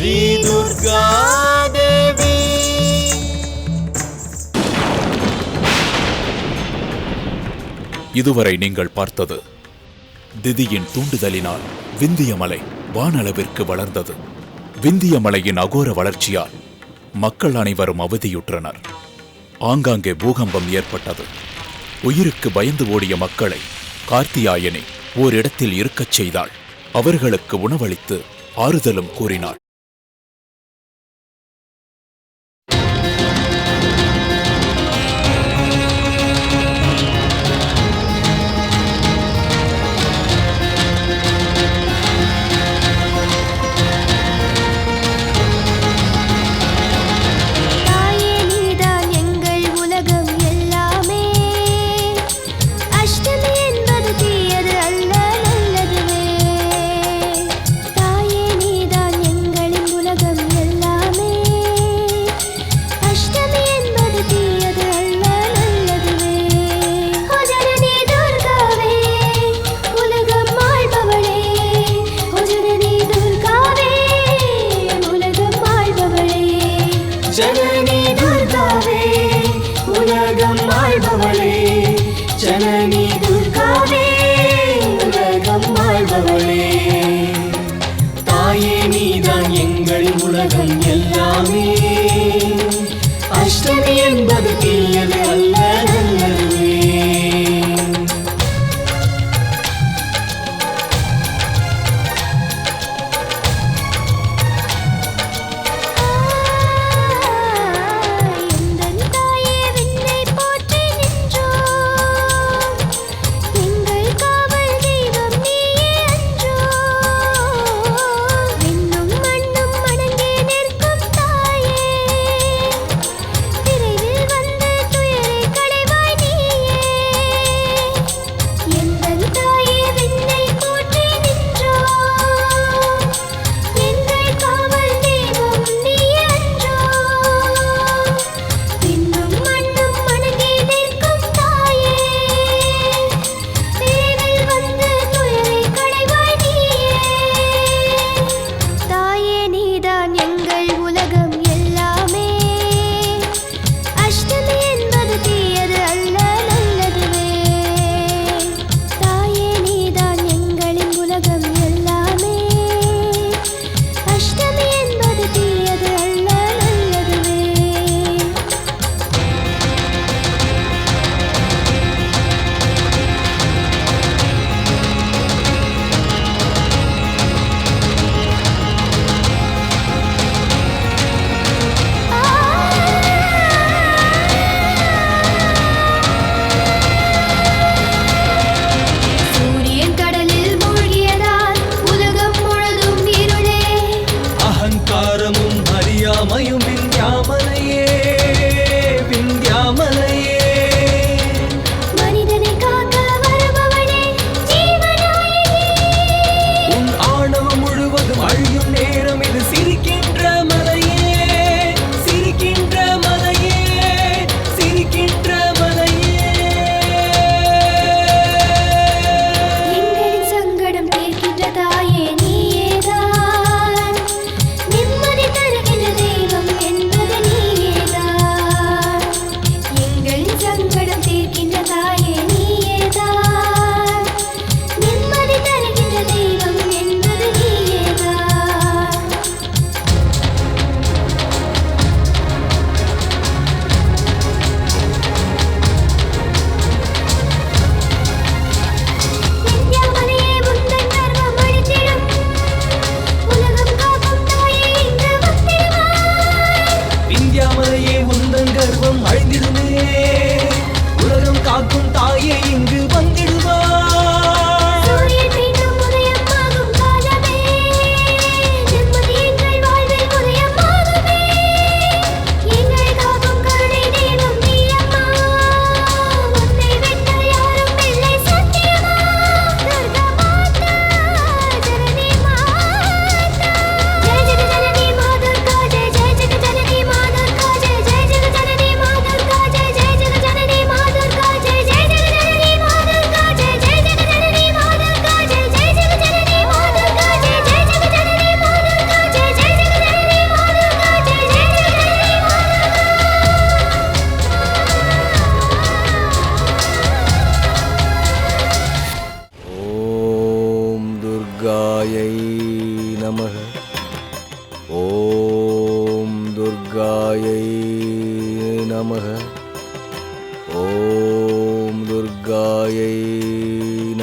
ஸ்ரீ துர்கா தேவி. இதுவரை நீங்கள் பார்த்தது திதியின் தூண்டுதலினால் விந்தியமலை வானளவிற்கு வளர்ந்தது. விந்தியமலையின் அகோர வளர்ச்சியால் மக்கள் அனைவரும் அவதியுற்றனர். ஆங்காங்கே பூகம்பம் ஏற்பட்டது. உயிருக்கு பயந்து ஓடிய மக்களை கார்த்தியாயனி ஓரிடத்தில் இருக்கச் செய்தாள். அவர்களுக்கு உணவளித்து ஆறுதலும் கூறினாள். தாயே நீதான் எங்கள்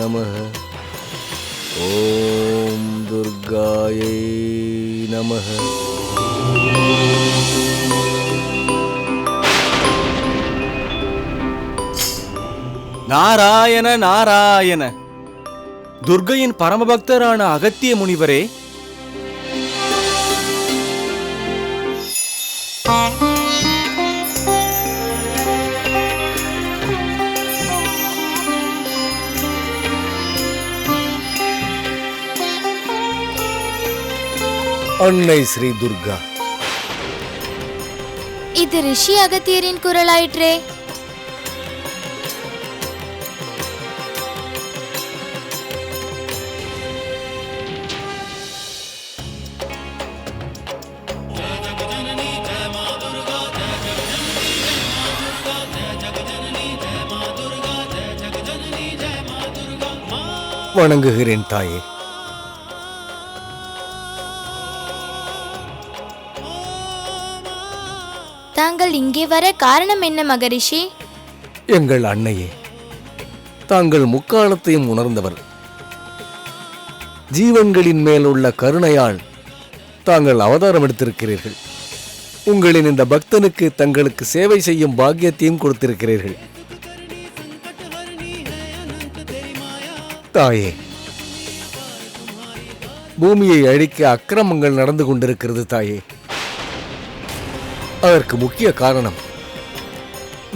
நமः. ஓம் துர்காயை நமः. நாராயண நாராயண. துர்கையின் பரமபக்தரான அகத்திய முனிவரே, அன்னை ஸ்ரீ துர்கா. இது ரிஷி அகத்தியரின் குரலாயிற்றே. வணங்குகிறேன் தாயே. தாங்கள் இங்கே வர காரணம் என்ன மகரிஷி? எங்கள் அன்னையே, தாங்கள் முக்காலத்தையும் உணர்ந்தவர். ஜீவன்களின் மேல் உள்ள கருணையால் தாங்கள் அவதாரம் எடுத்திருக்கிறீர்கள். உங்களின் இந்த பக்தனுக்கு தங்களுக்கு சேவை செய்யும் பாக்கியத்தையும் கொடுத்திருக்கிறீர்கள். தாயே, பூமியை அழிக்க அக்கிரமங்கள் நடந்து கொண்டிருக்கிறது தாயே. அதற்கு முக்கிய காரணம்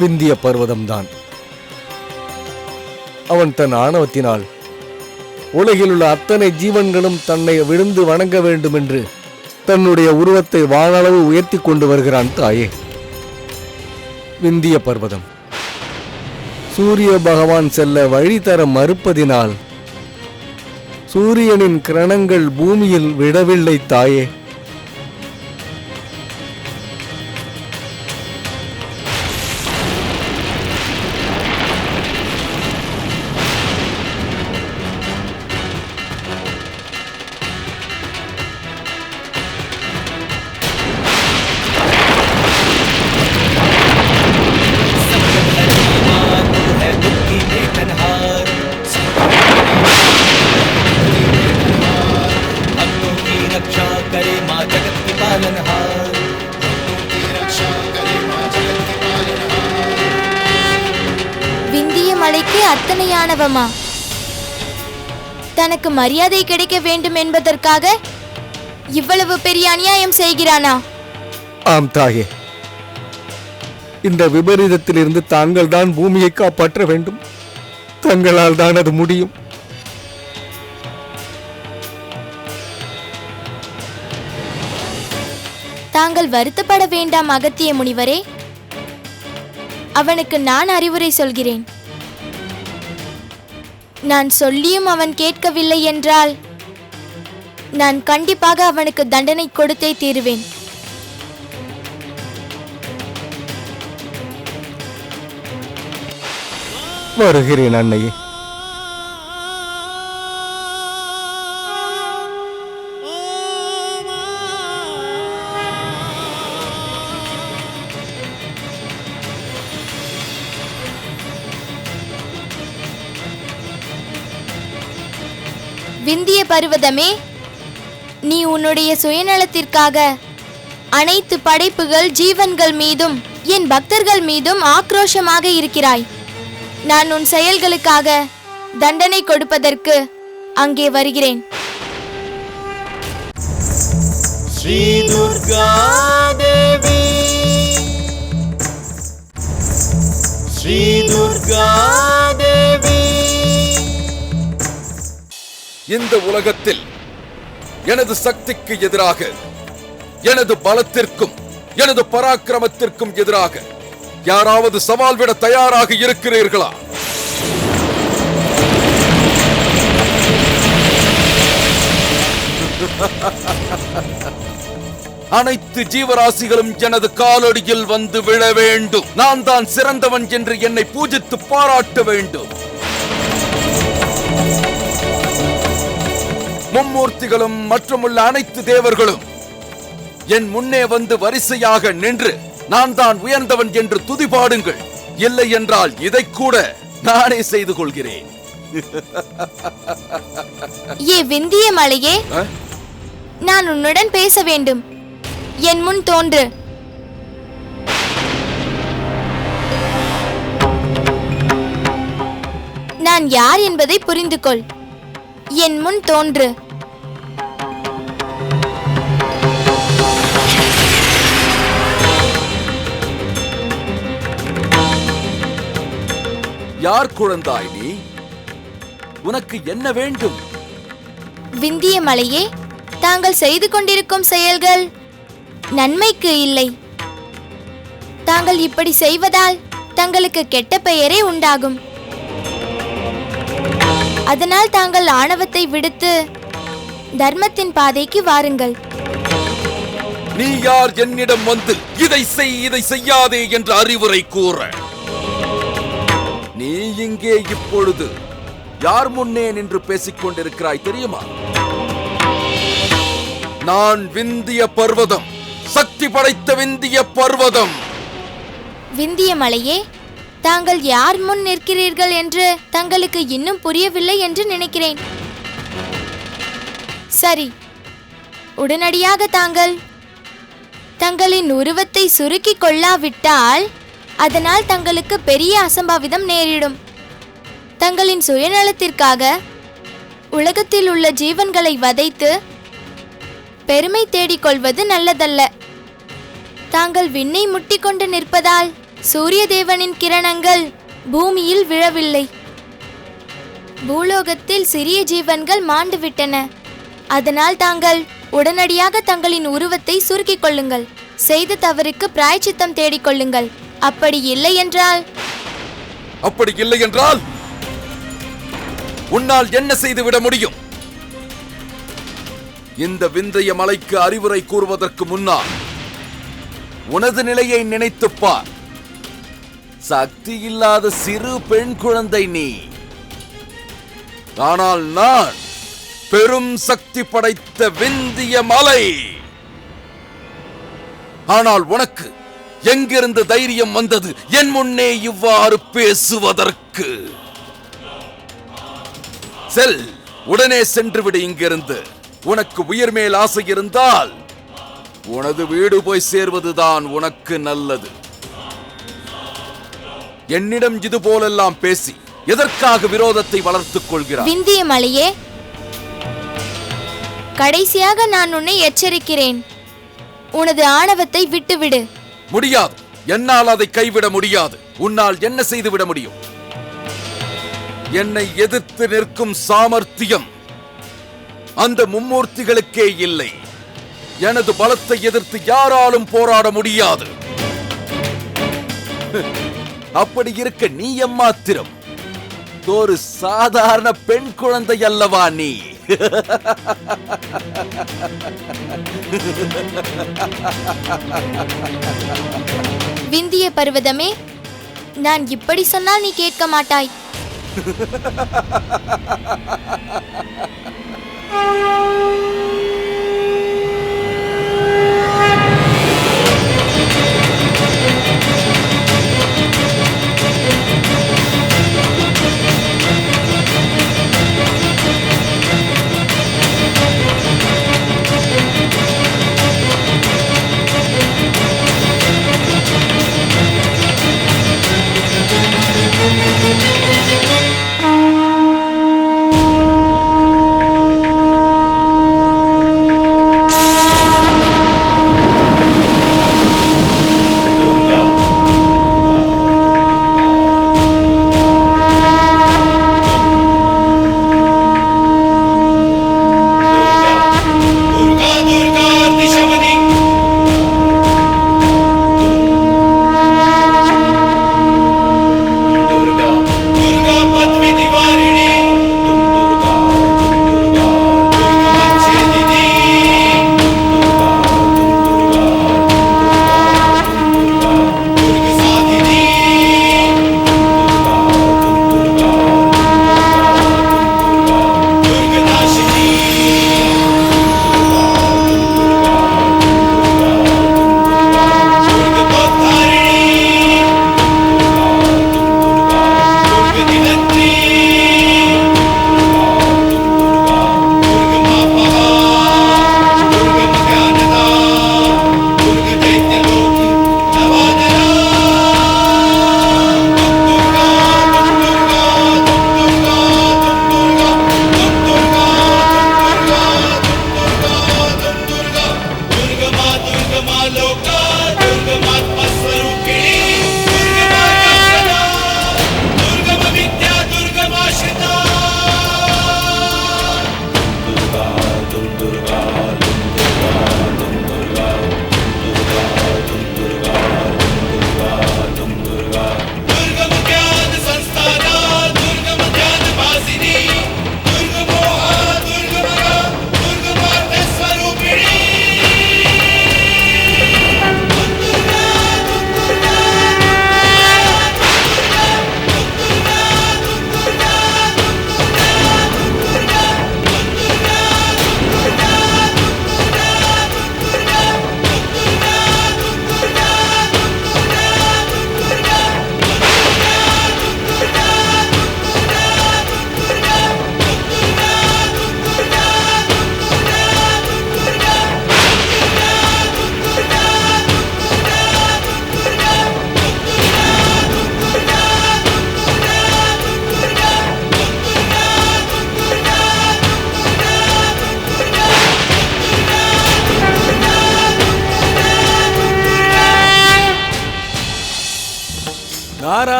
விந்திய பர்வதம்தான். அவன் தன் ஆணவத்தினால் உலகில் உள்ள அத்தனை ஜீவன்களும் தன்னை விழுந்து வணங்க வேண்டும் என்று தன்னுடைய உருவத்தை வானளவு உயர்த்தி கொண்டு வருகிறான் தாயே. விந்திய பர்வதம் சூரிய பகவான் செல்ல வழி தர மறுப்பதினால் சூரியனின் கிரணங்கள் பூமியில் விடவில்லை தாயே. விந்திய மலைக்கு அத்தனை ஆணவமா? தனக்கு மரியாதை கிடைக்க வேண்டும் என்பதற்காக இவ்வளவு பெரிய அநியாயம் செய்கிறானா? ஆம் தாயே, இந்த விபரீதத்திலிருந்து தாங்கள் தான் பூமியை காப்பாற்ற வேண்டும். தங்களால் தான் அது முடியும். தாங்கள் வருத்தப்பட வேண்டாம் அகத்திய முனிவரே. அவனுக்கு நான் அறிவுரை சொல்கிறேன். நான் சொல்லியும் அவன் கேட்கவில்லை என்றால் நான் கண்டிப்பாக அவனுக்கு தண்டனை கொடுத்தே தீருவேன். வருகிறேன் அன்னையே. விந்திய பர்வதமே, நீ உன்னுடைய சுயநலத்திற்காக அனைத்து படைப்புகள் ஜீவன்கள் மீதும் என் பக்தர்கள் மீதும் ஆக்ரோஷமாக இருக்கிறாய். நான் உன் செயல்களுக்காக தண்டனை கொடுப்பதற்கு அங்கே வருகிறேன். ஸ்ரீ துர்கா தேவி, ஸ்ரீ துர்கா தேவி. இந்த உலகத்தில் எனது சக்திக்கு எதிராக, எனது பலத்திற்கும் எனது பராக்கிரமத்திற்கும் எதிராக யாராவது சவால் விட தயாராக இருக்கிறீர்களா? அனைத்து ஜீவராசிகளும் எனது காலடியில் வந்து விழ வேண்டும். நான் தான் சிறந்தவன் என்று என்னை பூஜித்து பாராட்ட வேண்டும். மும்மூர்த்திகளும் மற்றுமுள்ள அனைத்து தேவர்களும் என் முன்னே வந்து வரிசையாக நின்று நான் தான் உயர்ந்தவன் என்று துதிபாடுங்கள். இல்லை என்றால் இதை கூட நானே செய்து கொள்கிறேன். ஏ விந்திய மலையே, நான் உன்னுடன் பேச வேண்டும். என் முன் தோன்று. நான் யார் என்பதை புரிந்து கொள். என் முன் தோன்று. யார் குழந்தாய் நீ? உனக்கு என்ன வேண்டும்? விந்திய மலையே, தாங்கள் செய்து கொண்டிருக்கும் செயல்கள் நன்மைக்கு இல்லை. தாங்கள் இப்படி செய்வதால் தங்களுக்கு கெட்ட பெயரே உண்டாகும். அதனால் தாங்கள் ஆணவத்தை விடுத்து தர்மத்தின் பாதைக்கு வாருங்கள். நீ யார் என்னிடம் வந்து இதை செய் இதை செய்யாதே என்ற அறிவுரை கூற? நீ இங்கே இப்பொழுது யார் முன்னே நின்று பேசிக் கொண்டிருக்கிறாய் தெரியுமா? நான் விந்திய பர்வதம், சக்தி படைத்த விந்திய பர்வதம். விந்திய மலையே, தாங்கள் யார் முன் நிற்கிறீர்கள் என்று தங்களுக்கு இன்னும் புரியவில்லை என்று நினைக்கிறேன். சரி, உடனடியாக தங்களின் உருவத்தை சுருக்கிக் கொள்ளாவிட்டால் அதனால் தங்களுக்கு பெரிய அசம்பாவிதம் நேரிடும். தங்களின் சுயநலத்திற்காக உலகத்தில் உள்ள ஜீவன்களை வதைத்து பெருமை தேடிக்கொள்வது நல்லதல்ல. தாங்கள் விண்ணை முட்டிக்கொண்டு நிற்பதால் சூரிய தேவனின் கிரணங்கள் பூமியில் விழவில்லை. பூலோகத்தில் சிறிய ஜீவன்கள் மாண்டு விட்டன. அதனால் தாங்கள் உடனடியாக தங்களின் உருவத்தை சுருக்கிக் கொள்ளுங்கள். செய்த தவறுக்கு பிராயச்சித்தம் தேடிக்கொள்ளுங்கள். அப்படி இல்லை என்றால் உன்னால் என்ன செய்துவிட முடியும்? இந்த விந்தைய மலைக்கு அறிவுரை கூறுவதற்கு முன்னால் உனது நிலையை நினைத்துப் பார். சக்தி இல்லாத சிறு பெண் குழந்தை நீ. ஆனால் நான் பெரும் சக்தி படைத்த விந்திய மலை. ஆனால் உனக்கு எங்கிருந்து தைரியம் வந்தது என் முன்னே இவ்வாறு பேசுவதற்கு? செல், உடனே சென்று விடு இங்கிருந்து. உனக்கு உயிர் மேல் ஆசை இருந்தால் உனது வீடு போய் சேர்வதுதான் உனக்கு நல்லது. என்னிடம் இது போலெல்லாம் பேசி எதற்காக விரோதத்தை வளர்த்துக் கொள்கிறார்? விந்திய மலையே, கடைசியாக நான் உன்னை எச்சரிக்கிறேன். உனது ஆணவத்தை விட்டுவிடு. முடியாது. என்னால் அதை கைவிட முடியாது. உன்னால் என்ன செய்துவிட முடியும்? என்னை எதிர்த்து நிற்கும் சாமர்த்தியம் அந்த மும்மூர்த்திகளுக்கே இல்லை. எனது பலத்தை எதிர்த்து யாராலும் போராட முடியாது. அப்படி இருக்க நீ எம்மாத்திரம் ஒரு சாதாரண பெண் குழந்தை அல்லவா நீ? விந்திய பர்வதமே, நான் இப்படி சொன்னால் நீ கேட்க மாட்டாய்.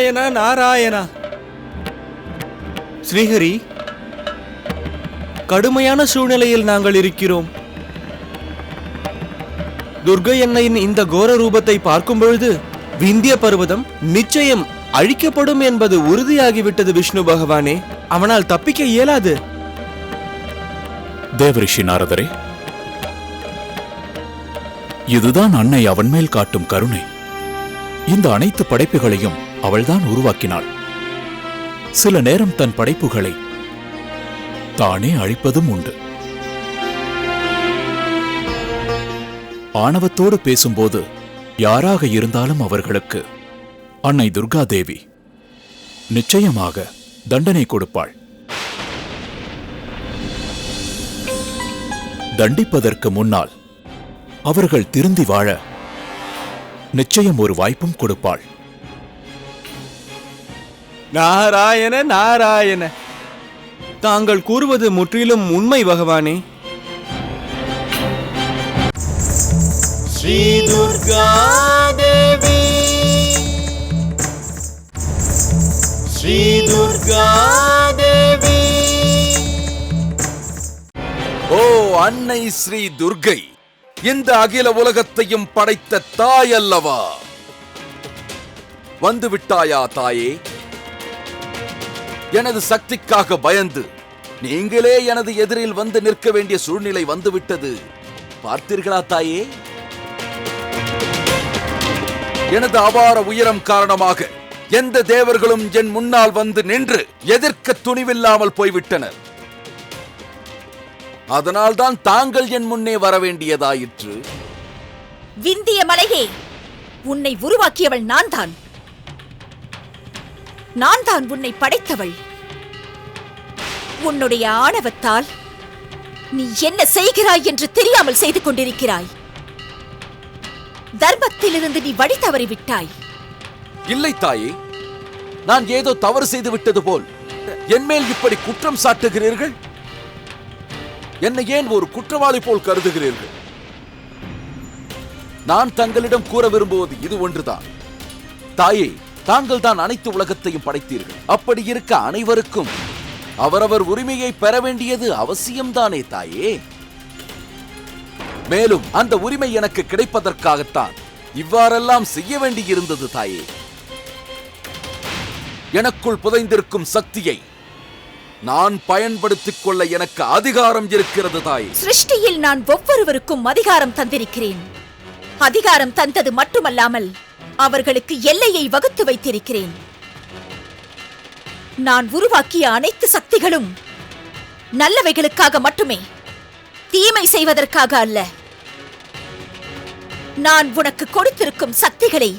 நாராயண நாராயணா. ஸ்ரீஹரி, கடுமையான சூழ்நிலையில் நாங்கள் இருக்கிறோம். துர்கை அன்னையின் இந்த கோர ரூபத்தை பார்க்கும் பொழுது விந்திய பர்வதம் நிச்சயம் அழிக்கப்படும் என்பது உறுதியாகிவிட்டது. விஷ்ணு பகவானே, அவனால் தப்பிக்க இயலாது. தேவரிஷி நாரதரே, இதுதான் அன்னை அவன் மேல் காட்டும் கருணை. இந்த அனைத்து படைப்புகளையும் அவள்தான் உருவாக்கினாள். சில நேரம் தன் படைப்புகளை தானே அழிப்பதும் உண்டு. ஆணவத்தோடு பேசும்போது யாராக இருந்தாலும் அவர்களுக்கு அன்னை துர்கா தேவி நிச்சயமாக தண்டனை கொடுப்பாள். தண்டிப்பதற்கு முன்னால் அவர்கள் திருந்தி வாழ நிச்சயம் ஒரு வாய்ப்பும் கொடுப்பாள். நாராயண நாராயண, தாங்கள் கூறுவது முற்றிலும் உண்மை பகவானே. ஸ்ரீ துர்கா தேவி, ஸ்ரீ துர்கா தேவி. ஓ அன்னை ஸ்ரீ துர்கை, இந்த அகில உலகத்தையும் படைத்த தாய் அல்லவா? வந்து விட்டாயா தாயே? எனது சக்திக்காக பயந்து நீங்களே எனது எதிரில் வந்து நிற்க வேண்டிய சூழ்நிலை வந்துவிட்டது. பார்த்தீர்களா தாயே? எனது அபார உயரம் காரணமாக எந்த தேவர்களும் என் முன்னால் வந்து நின்று எதிர்க்க துணிவில்லாமல் போய்விட்டனர். அதனால்தான் தாங்கள் என் முன்னே வர வேண்டியதாயிற்று. விந்திய மலையே, உன்னை உருவாக்கியவள் நான்தான். நான்தான் உன்னை படைத்தவள். உன்னுடைய ஆணவத்தால் நீ என்ன செய்கிறாய் என்று தெரியாமல் செய்து கொண்டிருக்கிறாய். தர்மத்திலிருந்து நீ வழி தவறி விட்டாய். இல்லை தாயே, நான் ஏதோ தவறு செய்து விட்டது போல் என் மேல் இப்படி குற்றம் சாட்டுகிறீர்கள். என்னை ஏன் ஒரு குற்றவாளி போல் கருதுகிறீர்கள்? நான் தங்களிடம் கூற விரும்புவது இது ஒன்றுதான். தாயே, தாங்கள் தான் அனைத்து உலகத்தையும் படைத்தீர்கள். அப்படி இருக்க அனைவருக்கும் அவரவர் உரிமையை பெற வேண்டியது அவசியம்தானே தாயே? மேலும் அந்த உரிமை எனக்கு கிடைப்பதற்காகத்தான் இவ்வாறெல்லாம் செய்ய வேண்டியிருந்தது தாயே. எனக்குள் புதைந்திருக்கும் சக்தியை நான் பயன்படுத்திக் கொள்ள எனக்கு அதிகாரம் இருக்கிறது தாயே. சிருஷ்டியில் நான் ஒவ்வொருவருக்கும் அதிகாரம் தந்திருக்கிறேன். அதிகாரம் தந்தது மட்டுமல்லாமல் அவர்களுக்கு எல்லையை வகுத்து வைத்திருக்கிறேன். நான் உருவாக்கிய அனைத்து சக்திகளும் நல்லவைகளுக்காக மட்டுமே, தீமை செய்வதற்காக அல்ல. நான் உனக்கு கொடுத்திருக்கும் சக்திகளை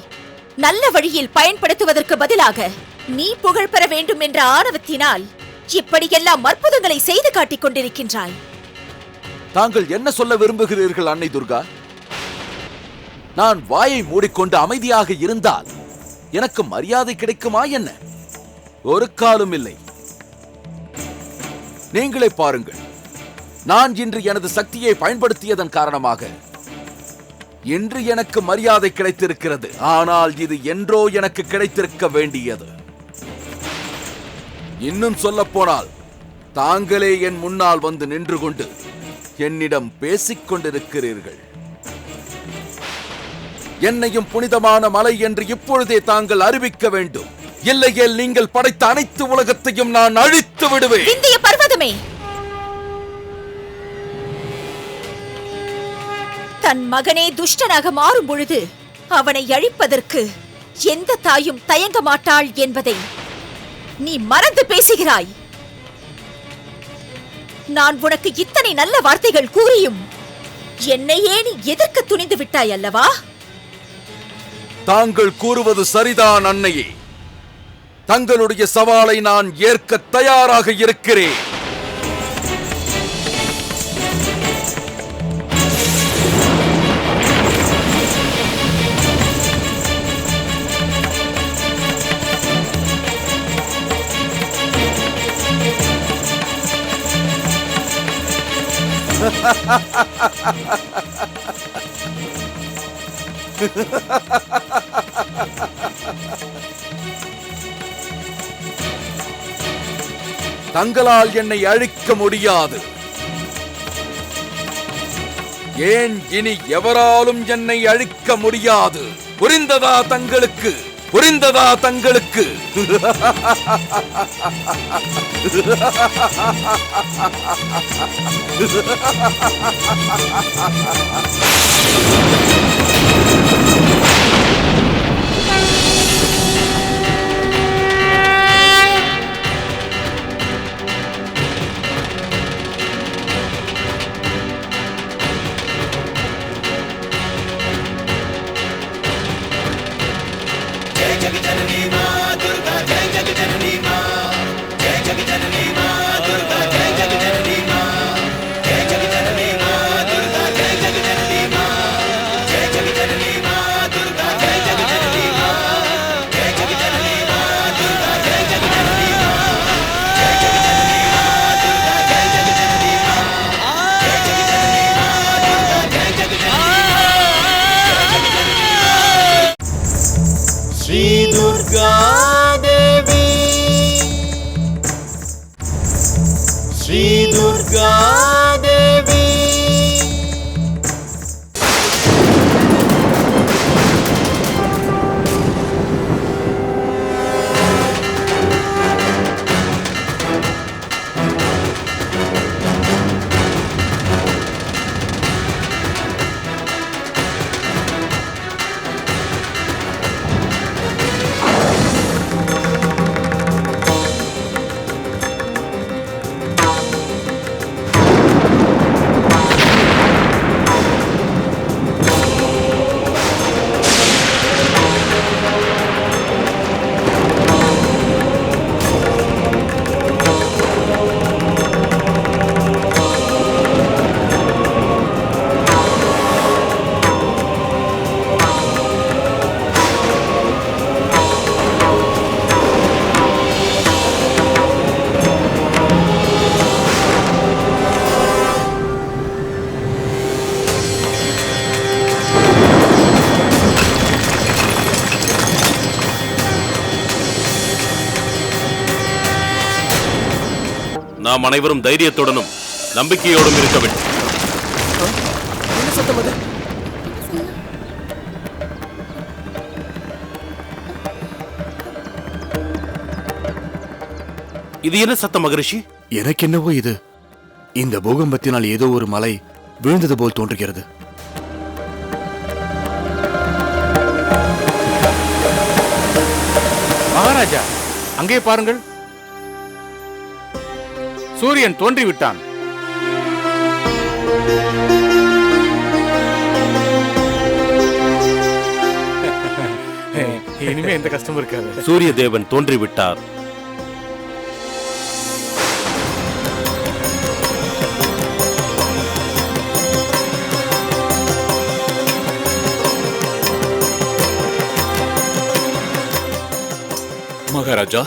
நல்ல வழியில் பயன்படுத்துவதற்கு பதிலாக நீ புகழ் பெற வேண்டும் என்ற ஆணவத்தினால் இப்படியெல்லாம் அற்புதங்களை செய்து காட்டிக் கொண்டிருக்கின்றாய். தாங்கள் என்ன சொல்ல விரும்புகிறீர்கள் அன்னை துர்கா? நான் வாயை மூடிக்கொண்டு அமைதியாக இருந்தால் எனக்கு மரியாதை கிடைக்குமா என்ன? ஒரு காலம் இல்லை. நீங்களே பாருங்கள், நான் இன்று எனது சக்தியை பயன்படுத்தியதன் காரணமாக இன்று எனக்கு மரியாதை கிடைத்திருக்கிறது. ஆனால் இது என்றோ எனக்கு கிடைத்திருக்க வேண்டியது. இன்னும் சொல்ல போனால் தாங்களே என் முன்னால் வந்து நின்று கொண்டு என்னிடம் பேசிக் கொண்டிருக்கிறீர்கள். என்னையும் புனிதமான மலை என்று இப்பொழுதே தாங்கள் அறிவிக்க வேண்டும். இல்லையேல் நீங்கள் படைத்த அனைத்து உலகத்தையும் நான் அழித்து விடுவேன். விந்திய பர்வதமே, தன் மகனே துஷ்டனாக மாறும் பொழுது அவனை அழிப்பதற்கு எந்த தாயும் தயங்க மாட்டாள் என்பதை நீ மறந்து பேசுகிறாய். நான் உனக்கு இத்தனை நல்ல வார்த்தைகள் கூறியும் என்னையே நீ எதிர்க்க துணிந்து விட்டாய் அல்லவா? தாங்கள் கூறுவது சரிதான் அன்னையே. தங்களுடைய சவாலை நான் ஏற்க தயாராக இருக்கிறேன். தங்களால் என்னை அழிக்க முடியாது. ஏன் இனி எவராலும் என்னை அழிக்க முடியாது. புரிந்ததா தங்களுக்கு? புரிந்ததா தங்களுக்கு? நாம் அனைவரும் தைரியத்துடனும் நம்பிக்கையோடும் இருக்க வேண்டும். என்ன சத்தம் அது? இது என்ன சத்தம் மகரிஷி? எனக்கென்னவோ இது இந்த பூகம்பத்தினால் ஏதோ ஒரு மலை விழுந்தது போல் தோன்றுகிறது. மகாராஜா, அங்கே பாருங்கள், சூரியன் தோன்றிவிட்டான். இனிமே எந்த கஷ்டமும் இருக்காது. சூரிய தேவன் தோன்றிவிட்டார். மகாராஜா,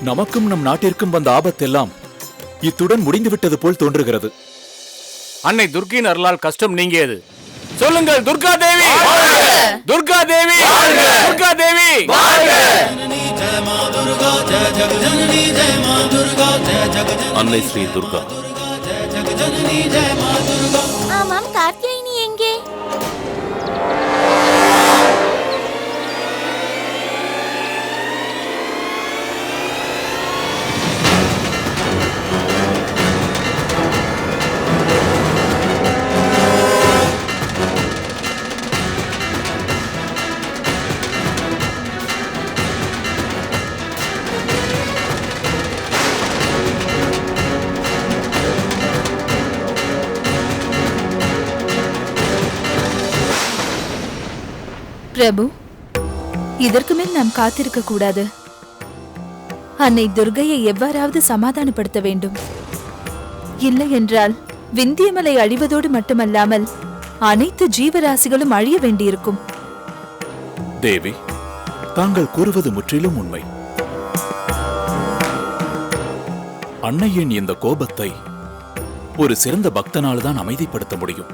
நமக்கும் நம் நாட்டிற்கும் வந்த ஆபத்தெல்லாம் இத்துடன் முடிந்துவிட்டது போல் தோன்றுகிறது. அன்னை துர்க்கையின் அருளால் கஷ்டம் நீங்கியது. சொல்லுங்கள், துர்கா தேவி! துர்கா தேவி! துர்கா தேவி! அன்னை ஸ்ரீ துர்கா. ஆமாம், கார்த்தியாயினி எங்கே? பிரபு, இதற்கு மேல் நாம் காத்திருக்க கூடாது. அன்னை துர்கையை எவ்வாறாவது சமாதானப்படுத்த வேண்டும். இல்லை என்றால் விந்தியமலை அழிவதோடு மட்டுமல்லாமல் அனைத்து ஜீவராசிகளும் அழிய வேண்டியிருக்கும். தேவி, தாங்கள் கூறுவது முற்றிலும் உண்மை. அன்னையின் இந்த கோபத்தை ஒரு சிறந்த பக்தனால் தான் அமைதிப்படுத்த முடியும்.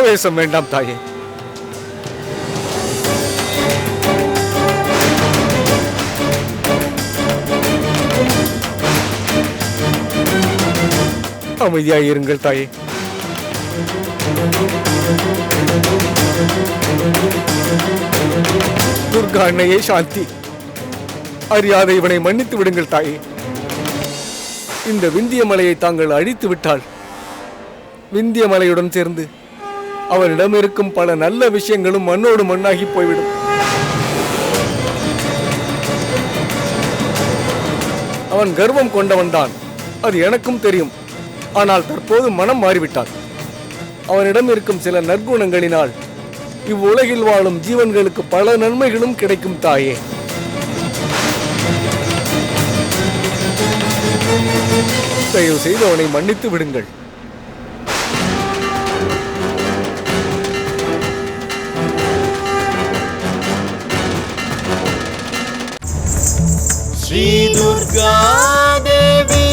ஆவேசம் வேண்டாம் தாயே. அமைதியாய் இருங்கள் தாயே. துர்கா அன்னையே சாந்தி, அறியாத இவனை மன்னித்து விடுங்கள் தாயே. இந்த விந்திய மலையை தாங்கள் அழித்து விட்டால் விந்திய மலையுடன் சேர்ந்து அவனிடம் இருக்கும் பல நல்ல விஷயங்களும் மண்ணோடு மண்ணாகி போய்விடும். அவன் கர்வம் கொண்டவன் தான், அது எனக்கும் தெரியும். ஆனால் தற்போது மனம் மாறிவிட்டான். அவனிடம் இருக்கும் சில நற்குணங்களினால் இவ்வுலகில் வாழும் ஜீவன்களுக்கு பல நன்மைகளும் கிடைக்கும் தாயே. தயவு செய்து அவனை மன்னித்து விடுங்கள். ஸ்ரீ துர்கா தேவி.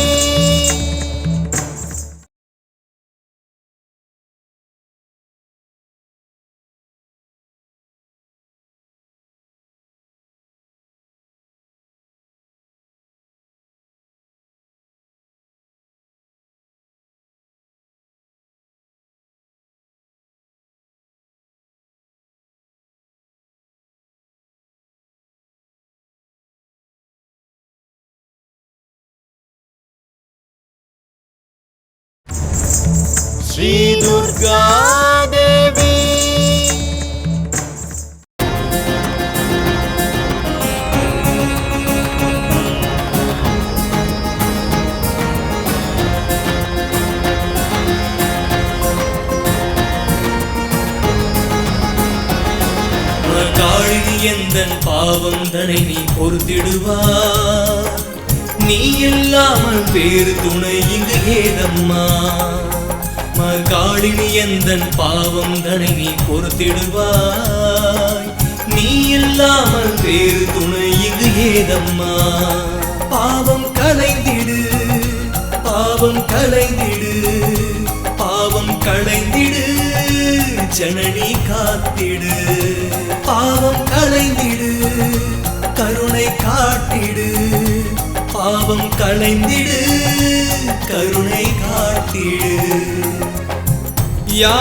ஸ்ரீ துர்கா தேவி. காளினி எந்தன் பாவம் தனை நீ பொறுத்திடுவாய். நீ இல்லாமல் வேறு துணை இங்கு ஏதம்மா. காளினி எந்தன் பாவம் தனை நீ பொறுத்திடுவாய். நீ இல்லாமல் வேறு துணை இங்கு ஏதம்மா. பாவம் களைந்திடு, பாவம் களைந்திடு, பாவம் களைந்திடு, ஜனனி காத்திடு. பாவம் களைந்திடு, கருணை காட்டிடு. பாவம் களைந்திடு, கருணை காட்டிடு. யா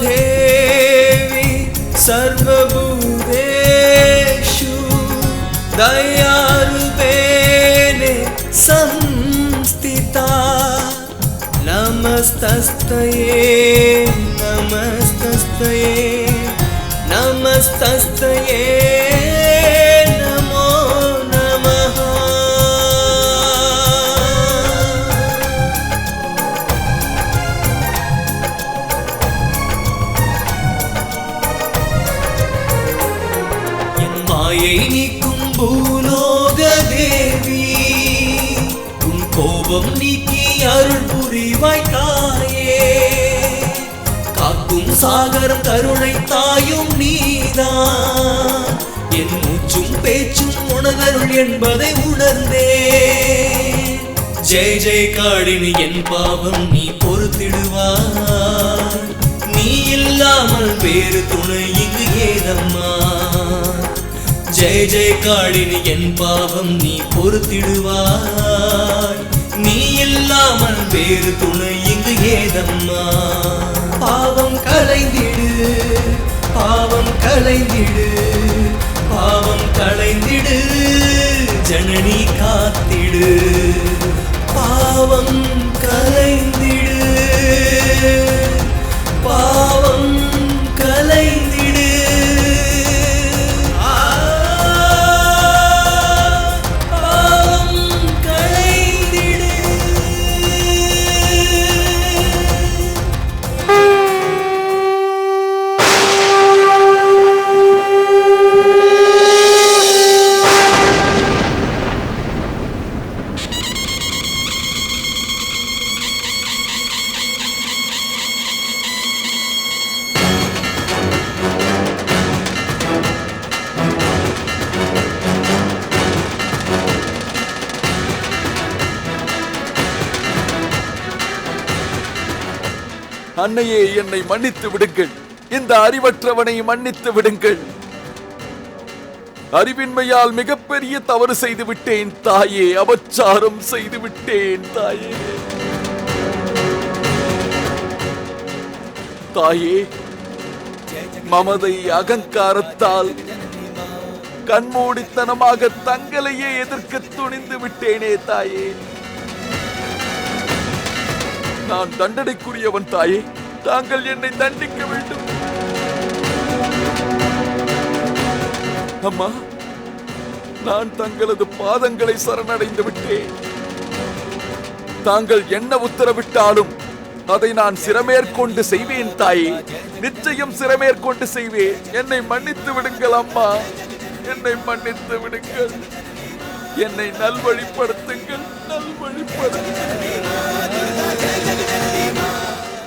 தேவி சர்வபூதேஷு தயாரூபேண संस्थिता. नमस्तस्तये नमस्तस्तये नमस्तस्तये नमो नमः. என் மாயை நீக்கும் பூலோக தேவி, உன் கோபம் நீக்கி அருள் புரிவாய் தாயே. காக்கும் சாகரம் கருணை தாயும் நீதான். என் மூச்சும் பேச்சும் உணர்தருள் என்பதை உணர்ந்தே. ஜெய ஜெய காளினி என் பாவம் நீ பொறுத்திடுவாய். நீ இல்லாமல் வேறு துணை இங்கு ஏதம்மா. ஜெய ஜெய காளினி என் பாவம் நீ பொறுத்திடுவாய். நீ இல்லாமல் வேறு துணை இங்கு ஏதம்மா. பாவம் களைந்திடு, பாவம் களைந்திடு, பாவம் களைந்திடு, ஜனனி காத்திடு. பாவம் களைந்திடு, பாவம் களைந்திடு. அன்னையே, என்னை மன்னித்து விடுங்கள். இந்த அறிவற்றவனை மன்னித்து விடுங்கள். அறிவின்மையால் மிகப்பெரிய தவறு செய்து விட்டேன் தாயே. அபச்சாரம் செய்து விட்டேன் தாயே. தாயே, மமதை அகங்காரத்தால் கண்மூடித்தனமாக தங்களையே எதிர்க்க துணிந்து விட்டேனே தாயே. நான் தண்டனைக்குரியவன் தாயே. தாங்கள் என்னை தண்டிக்க வேண்டும். அம்மா, நான் தங்களது பாதங்களை சரணடைந்து விட்டேன். தாங்கள் என்ன உத்தரவிட்டாலும் அதை நான் சிரமேற்கொண்டு செய்வேன் தாயே. நிச்சயம் சிரமேற்கொண்டு செய்வேன். என்னை மன்னித்து விடுங்கள் அம்மா. என்னை மன்னித்து விடுங்கள். என்னை நல்வழிப்படுத்துங்கள். நல்வழிப்படுத்துங்கள்.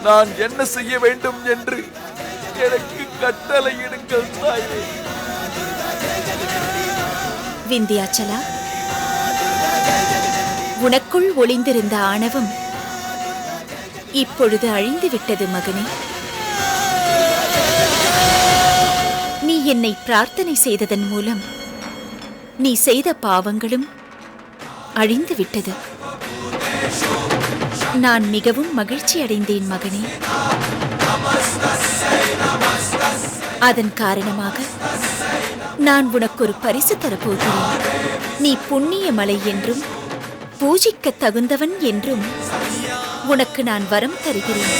நான் என்ன செய்ய வேண்டும் என்று எனக்கு கட்டளையிடுங்கள் தாயே. விந்தியாச்சலா, உனக்குள் ஒளிந்திருந்த ஆணவம் இப்பொழுது அழிந்து விட்டது மகனே. நீ என்னை பிரார்த்தனை செய்ததன் மூலம் நீ செய்த பாவங்களும் அழிந்து விட்டது. நான் மிகவும் மகிழ்ச்சி அடைந்தேன் மகனே. அதன் காரணமாக நான் உனக்கு ஒரு பரிசு தரப்போகிறேன். நீ புண்ணிய மலை என்றும் பூஜிக்க தகுந்தவன் என்றும் உனக்கு நான் வரம் தருகிறேன்.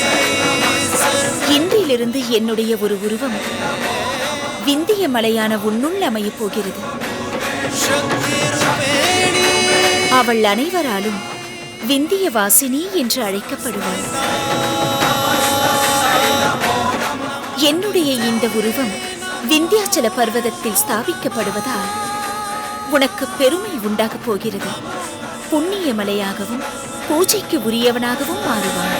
இன்றிலிருந்து என்னுடைய ஒரு உருவம் விந்திய மலையான உன்னுள் அமையப் போகிறது. அவள் அனைவராலும் விந்திய வாசினி என்று அழைக்கப்படுவாள். என்னுடைய இந்த உருவம் விந்தியாச்சல பர்வதத்தில் ஸ்தாபிக்கப்படுவதால் உனக்கு பெருமை உண்டாகப் போகிறது. புண்ணிய மலையாகவும் பூஜைக்கு உரியவனாகவும் மாறுவான்.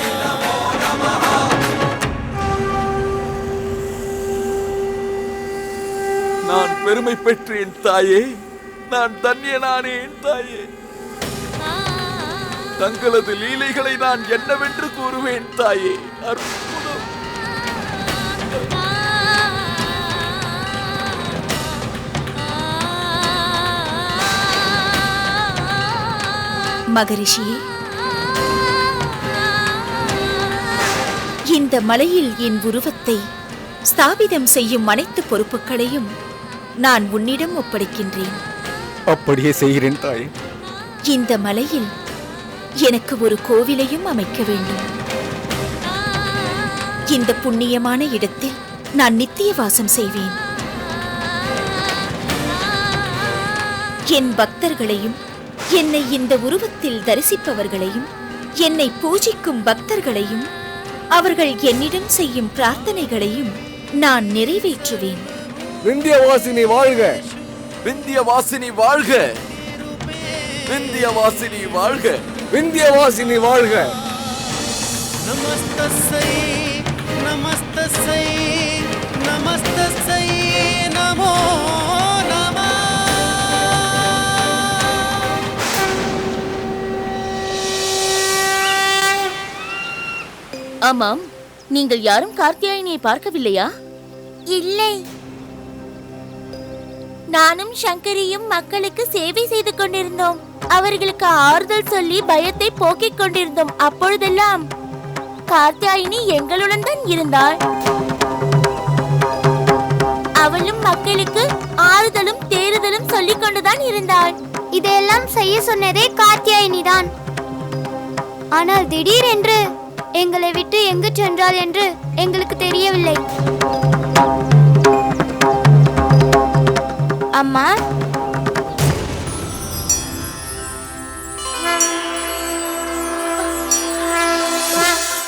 நான் பெருமை பெற்றேன் தாயே. நான் தன்யனானேன் தாயே. தங்களது லீலைகளை நான் என்னவென்று கூறுவேன் தாயே. அற்புதம். மகரிஷியே, இந்த மலையில் என் உருவத்தை ஸ்தாபிதம் செய்யும் அனைத்து பொறுப்புகளையும் நான் உன்னிடம் ஒப்படைக்கின்றேன். அப்படியே செய்கிறேன் தாயே. இந்த மலையில் எனக்கு ஒரு கோவிலையும் அமைக்க வேண்டும். இந்த புண்ணியமான இடத்தில் நான் நித்திய வாசம் செய்வேன். என் பக்தர்களையும் என்னை இந்த உருவத்தில் தரிசிப்பவர்களையும் என்னை பூஜிக்கும் பக்தர்களையும் அவர்கள் என்னிடம் செய்யும் பிரார்த்தனைகளையும் நான் நிறைவேற்றுவேன். விந்தியவாசினி வாழ்க! விந்தியவாசினி வாழ்க! விந்தியவாசினி வாழ்க! விந்தியவாசினி வாழ்க! நமஸ்தஸ்ஸை நமஸ்தஸ்ஸை நமஸ்தஸ்ஸை நமோ நமः. ஆமாம், நீங்கள் யாரும் கார்த்தியாயினியை பார்க்கவில்லையா? இல்லை. நானும் சங்கரியும் மக்களுக்கு சேவை செய்து கொண்டிருந்தோம். அவர்களுக்கு ஆறுதல் சொல்லி பயத்தை போக்கிக் கொண்டிருந்தோம். அப்பொழுதெல்லாம் கார்த்தியாயினி எங்களுடன் தான் இருந்தாள். அவளும் மக்களுக்கு ஆறுதலும் தேறுதலும் சொல்லிக் கொண்டுதான் இருந்தாள். இதையெல்லாம் செய்ய சொன்னதே கார்த்தியாயினி தான். ஆனால் திடீரென்று எங்களை விட்டு எங்கு சென்றாள் என்று எங்களுக்கு தெரியவில்லை. அம்மா,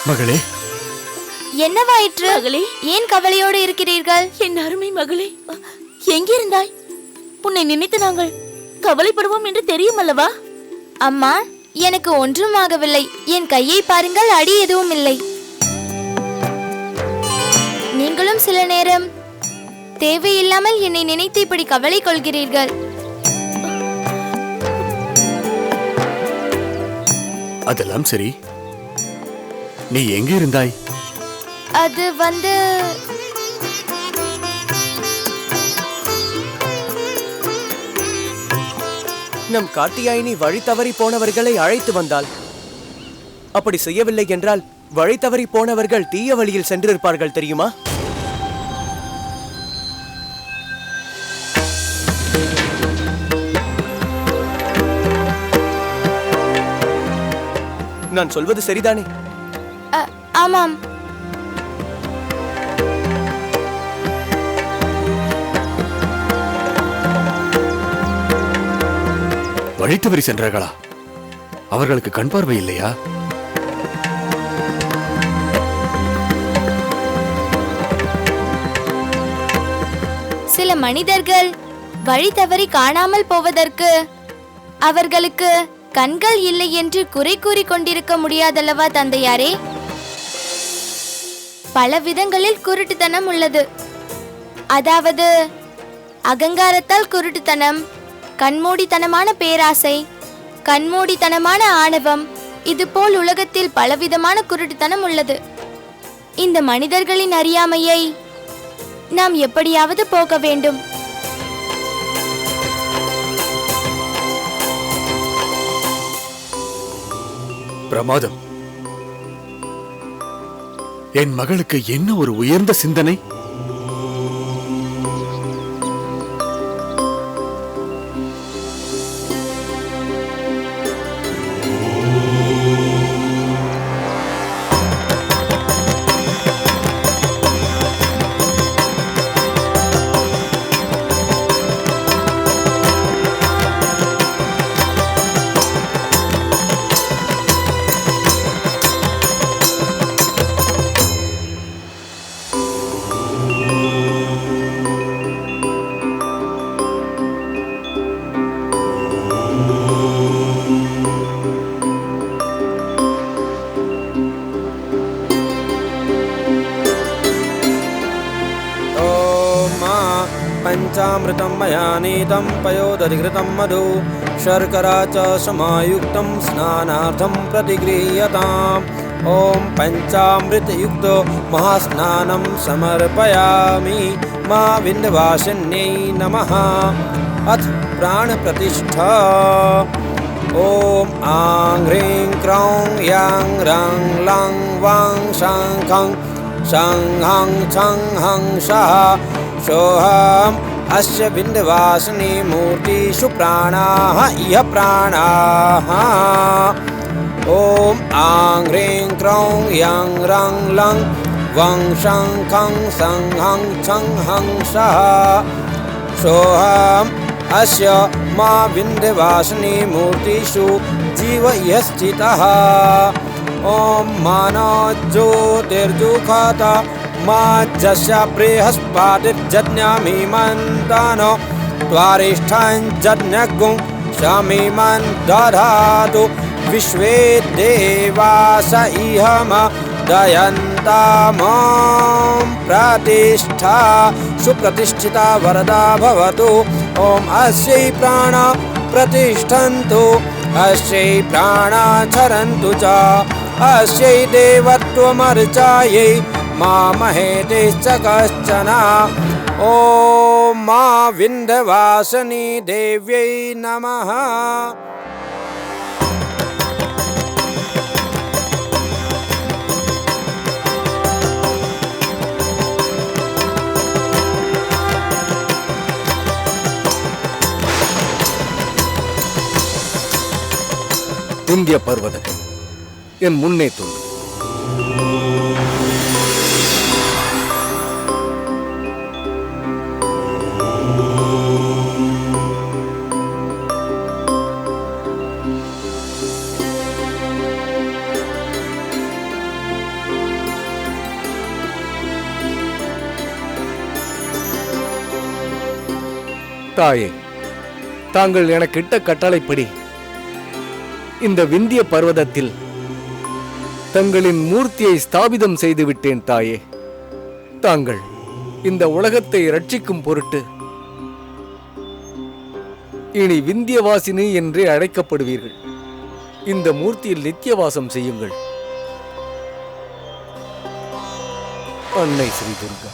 மகளே, என்னவாயிற்று? மகளே, ஏன் கவலையோடு இருக்கிறீர்கள்? என் அருமை மகளே, எங்கிருந்தாய்? உன்னை நினைத்து நாங்கள் கவலைப்படுவோம் என்று தெரியும் அல்லவா? அம்மா, எனக்கு ஒன்றும் ஆகவில்லை. என் கையை பாருங்கள், அடி எதுவும் இல்லை. நீங்களும் சில நேரம் தேவையில்லாமல் என்னை நினைத்து இப்படி கவலை கொள்கிறீர்கள். அதெல்லாம் சரி, நீ எங்க இருந்தாய்? அது வந்து நம் கார்த்தியாயினி வழி தவறி போனவர்களை அழைத்து வந்தாள். அப்படி செய்யவில்லை என்றால் வழி தவறி போனவர்கள் தீய வழியில் சென்றிருப்பார்கள் தெரியுமா? நான் சொல்வது சரிதானே? ஆமாம். வழி தவறி சென்றார்களா? அவர்களுக்கு கண் பார்வை இல்லையா? சில மனிதர்கள் வழி தவறி காணாமல் போவதற்கு அவர்களுக்கு கண்கள் இல்லை என்று குறை கூறிக் கொண்டிருக்க முடியாதல்லவா தந்தையாரே? பல விதங்களில் குருட்டுத்தனம் உள்ளது. அதாவது அகங்காரத்தால் குருட்டுத்தனம், கண்மூடித்தனமான பேராசை, கண்மூடித்தனமான ஆணவம், இதுபோல் உலகத்தில் பலவிதமான குருட்டுத்தனம் உள்ளது. இந்த மனிதர்களின் அறியாமையை நாம் எப்படியாவது போக்க வேண்டும். பிரமாதம். என் மகளுக்கு என்ன ஒரு உயர்ந்த சிந்தனை! पंचामृतं मया नीतं पयोदधिकृतं मधु शर्करा च समायुक्तं स्नानार्थं प्रतिगृह्यताम्। ॐ पंचामृतयुक्त महास्नानं समर्पयामि। मा विन्ध्यवासिन्यै नमः। अथ प्राणप्रतिष्ठा। ॐ आं ह्रीं क्रौं यां रं लं वां शं हं छं हं सः सोऽहम् अस्य विन्ध्यवासिनी मूर्तिषु प्राणाः इह प्राणाः। ॐ आं ह्रीं क्रौं यां रं लं वं शं हं छं हं सः सोऽहम् अस्य मा विन्ध्यवासिनी मूर्तिषु जीव इह स्थितः। ॐ मानो ज्योतिर्जुखत मा जस्य बृहस्पतिर्जज्ञामि मन्तानो त्वारिष्ठां जज्ञगुं शमिमन् दधातु विश्वे देवास इहम दयन्तामं प्रतिष्ठा सुप्रतिष्ठिता वरदा भवतु। ॐ अस्यै प्राणा प्रतिष्ठन्तु अस्यै प्राणा चरन्तु च अस्यै देवत्वमर्चायै मा महेते च कश्चन। ॐ मा विन्ध्यवासिनी देव्यै नमः। விந்திய பர்வதம் என் முன்னே தோன்றும். தாயே, தாங்கள் எனக்கு இட்ட கட்டளைப்படி இந்த விந்திய பர்வதத்தில் தங்களின் மூர்த்தியை ஸ்தாபிதம் செய்து விட்டேன் தாயே. தாங்கள் இந்த உலகத்தை ரட்சிக்கும் பொருட்டு இனி விந்தியவாசினி என்றே அழைக்கப்படுவீர்கள். இந்த மூர்த்தியில் நித்தியவாசம் செய்யுங்கள். அன்னை ஸ்ரீ துர்கா.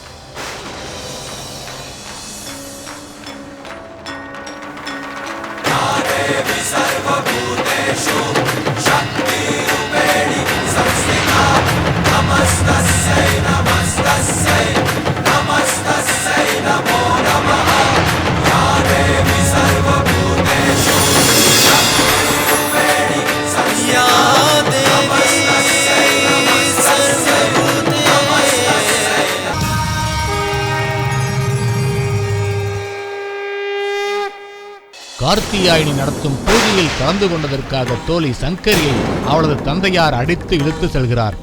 கார்த்தியாயினி நடத்தும் பூஜையில் கலந்து கொண்டதற்காக தோழி சங்கரியை அவளது தந்தையார் அடித்து இழுத்து செல்கிறார்.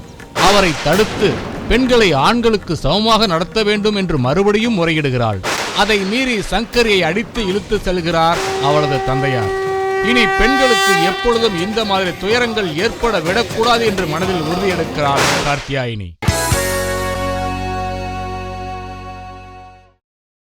அவரை தடுத்து பெண்களை ஆண்களுக்கு சமமாக நடத்த வேண்டும் என்று மறுபடியும் முறையிடுகிறாள். அதை மீறி சங்கரியை அடித்து இழுத்து செல்கிறார் அவளது தந்தையார். இனி பெண்களுக்கு எப்பொழுதும் இந்த மாதிரி துயரங்கள் ஏற்பட விடக்கூடாது என்று மனதில் உறுதியெடுக்கிறாள் கார்த்தியாயினி.